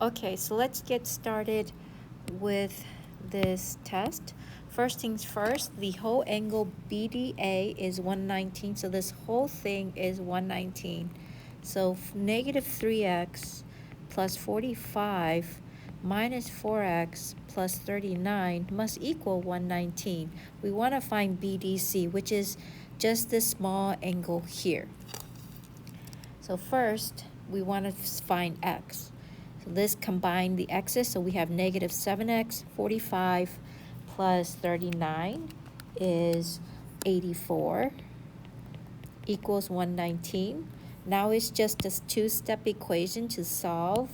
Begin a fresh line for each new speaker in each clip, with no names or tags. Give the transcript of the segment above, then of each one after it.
Okay, so let's get started with this test. First things first, the whole angle BDA is 119, so this whole thing is 119. So negative 3x plus 45 minus 4x plus 39 must equal 119. We want to find BDC, which is just this small angle here. So first, we want to find x. So this combine the x's, so we have negative 7x, 45 plus 39 is 84 equals 119. Now it's just a two-step equation to solve.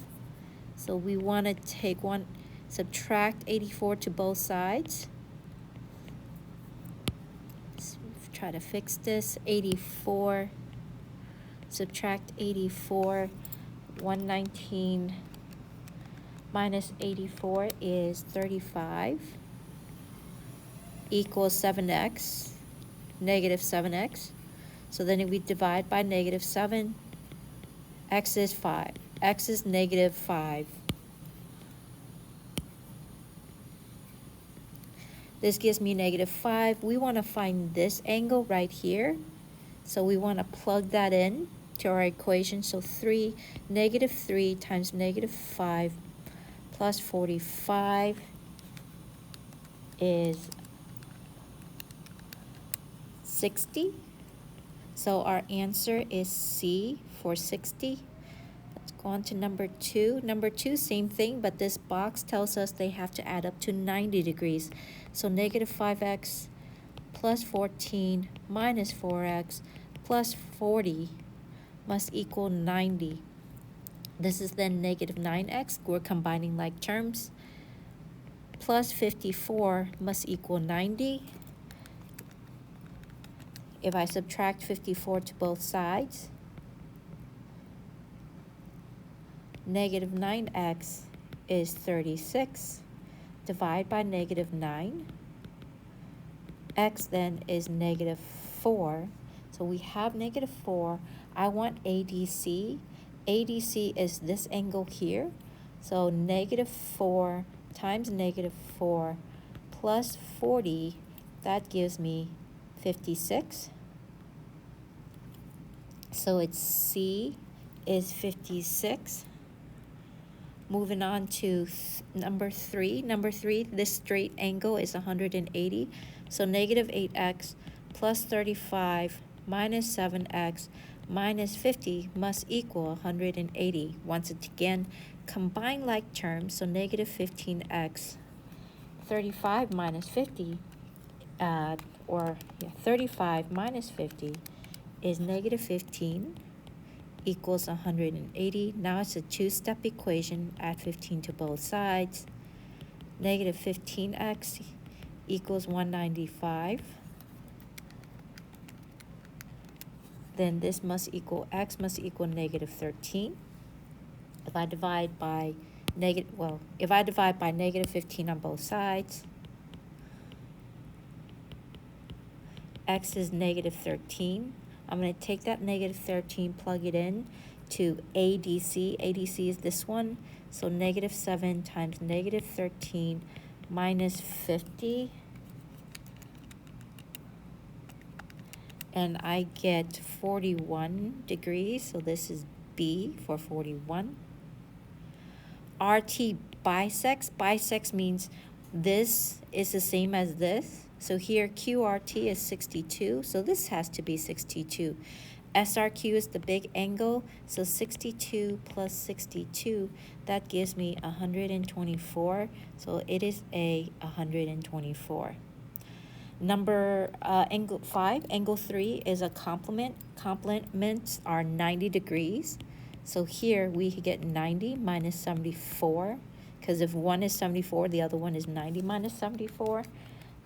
So we want to subtract 84 to both sides. Let's try to fix this. 84, subtract 84, 119 minus 84 is 35 equals 7x, negative 7x. So then if we divide by negative 7, x is 5. X is negative 5. This gives me negative 5. We want to find this angle right here. So we want to plug that in to our equation. So negative 3 times negative 5 plus 45 is 60. So our answer is C for 60. Let's go on to number 2. Number 2, same thing, but this box tells us they have to add up to 90 degrees. So negative 5x plus 14 minus 4x plus 40 must equal 90. This is then negative 9x. We're combining like terms. Plus 54 must equal 90. If I subtract 54 to both sides, negative 9x is 36. Divide by negative 9. X then is negative 4. So we have negative 4. I want ADC. ADC is this angle here. So negative 4 times negative 4 plus 40, that gives me 56. So it's C is 56. Moving on to number 3. Number 3, this straight angle is 180. So negative 8x plus 35 minus 7x minus 50 must equal 180. Once again, combine like terms. So negative 15x, 35 minus 50, 35 minus 50 is negative 15 equals 180. Now it's a two-step equation. Add 15 to both sides. Negative 15x equals 195. Then this must equal, x must equal negative 13. If I divide by negative 15 on both sides, x is negative 13. I'm going to take that negative 13, plug it in to ADC. ADC is this one. So negative 7 times negative 13 minus 50. And I get 41 degrees. So this is B for 41. RT bisects. Bisects means this is the same as this. So here QRT is 62, so this has to be 62. SRQ is the big angle, so 62 plus 62, that gives me 124. So it is A, 124. Number angle 5, angle 3 is a complement. Complements are 90 degrees. So here we get 90 minus 74, because if one is 74, the other one is 90 minus 74.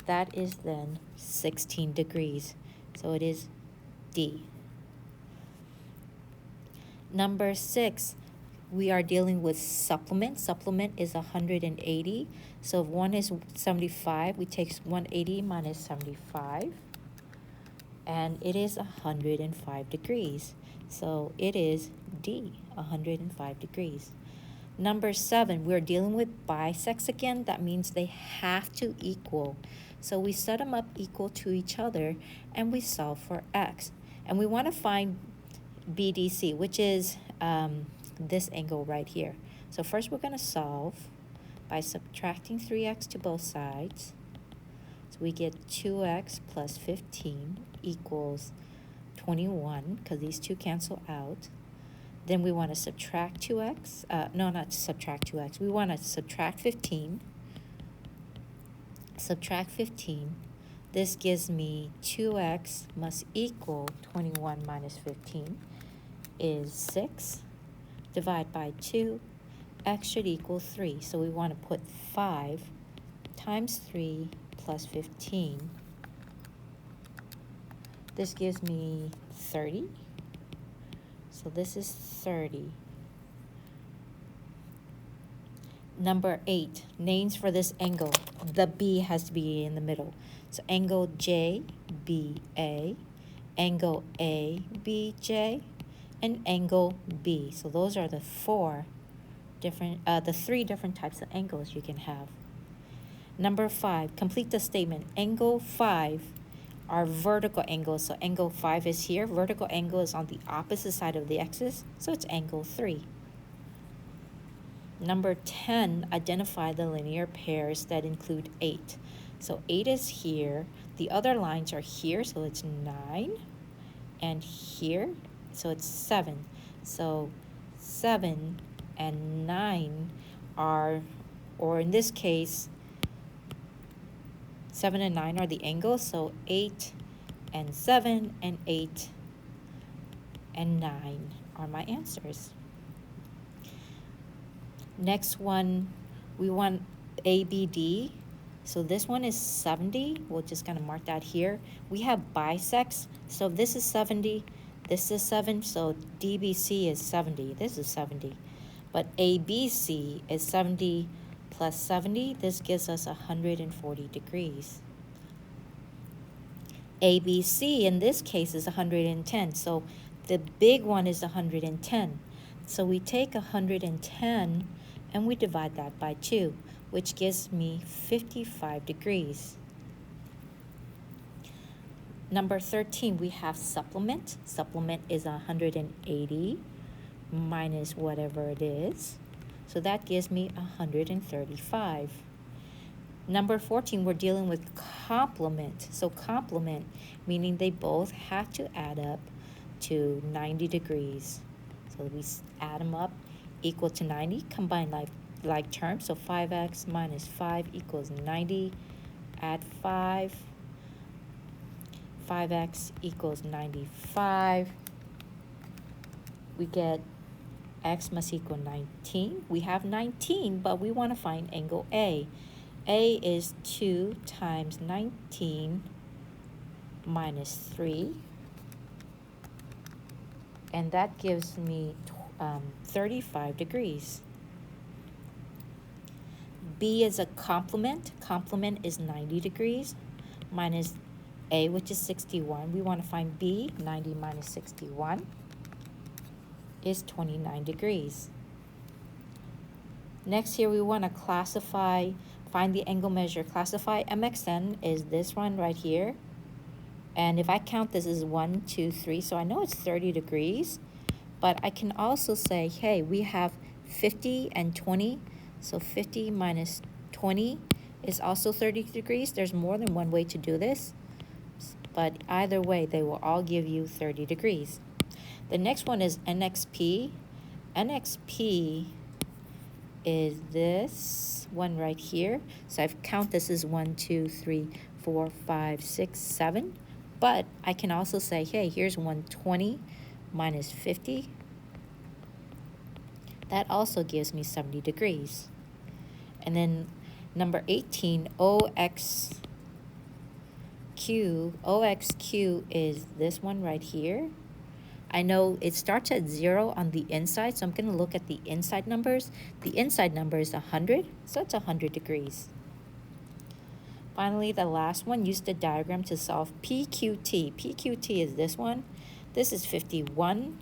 That is then 16 degrees. So it is D. Number 6, we are dealing with supplement. Supplement is 180. So if one is 75, we take 180 minus 75. And it is 105 degrees. So it is D, 105 degrees. Number 7, we're dealing with bisects again. That means they have to equal. So we set them up equal to each other and we solve for x. And we want to find BDC, which is this angle right here. So first we're going to solve by subtracting 3x to both sides. So we get 2x plus 15 equals 21, because these two cancel out. Then we want to subtract 2x. No, not subtract 2x. We want to subtract 15. Subtract 15. This gives me 2x must equal 21 minus 15 is 6. Divide by 2. X should equal 3. So we want to put 5 times 3 plus 15. This gives me 30. So this is 30. Number 8, names for this angle. The B has to be in the middle. So angle JBA, angle ABJ, and angle B. So those are the three different types of angles you can have. Number 5, complete the statement. Angle 5 are vertical angles. So angle 5 is here. Vertical angle is on the opposite side of the axis. So it's angle 3. Number 10, identify the linear pairs that include 8. So 8 is here. The other lines are here, so it's 9. And here, so it's 7. So 7 and 9 are, or in this case, 7 and 9 are the angles, so 8 and 7 and 8 and 9 are my answers. Next one, we want ABD. So this one is 70. We're just going to mark that here. We have bisects. So this is 70. This is 7. So DBC is 70. This is 70. But ABC is 70 plus 70. This gives us 140 degrees. ABC in this case is 110. So the big one is 110. So we take 110 and we divide that by 2, which gives me 55 degrees. Number 13, we have supplement. Supplement is 180 minus whatever it is. So that gives me 135. Number 14, we're dealing with complement. So complement, meaning they both have to add up to 90 degrees. So we add them up, equal to 90, combine like terms. So 5x minus 5 equals 90. Add 5. 5x equals 95. We get x must equal 19. We have 19, but we want to find angle A. A is 2 times 19 minus 3. And that gives me 35 degrees. B is a complement. Complement is 90 degrees minus A, which is 61. We want to find B. 90 minus 61 is 29 degrees. Next here we want to classify, find the angle measure. Classify MXN is this one right here. And if I count this as 1, 2, 3, so I know it's 30 degrees. But I can also say, hey, we have 50 and 20. So 50 minus 20 is also 30 degrees. There's more than one way to do this. But either way, they will all give you 30 degrees. The next one is NXP. NXP is this one right here. So I've count this as 1, 2, 3, 4, 5, 6, 7. But I can also say, hey, here's 120 minus 50. That also gives me 70 degrees. And then number 18, OXQ. OXQ is this one right here. I know it starts at 0 on the inside, so I'm going to look at the inside numbers. The inside number is 100, so it's 100 degrees. Finally, the last one, use the diagram to solve PQT. PQT is this one. This is 51,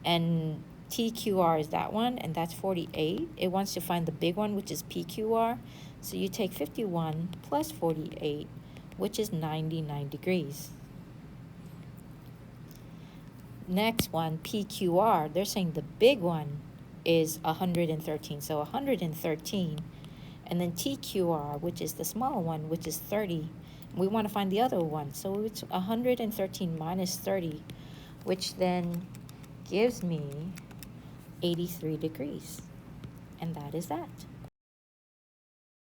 and TQR is that one, and that's 48. It wants to find the big one, which is PQR. So you take 51 plus 48, which is 99 degrees. Next one, PQR, they're saying the big one is 113. So 113, and then TQR, which is the small one, which is 30. We want to find the other one. So it's 113 minus 30, which then gives me 83 degrees. And that is that.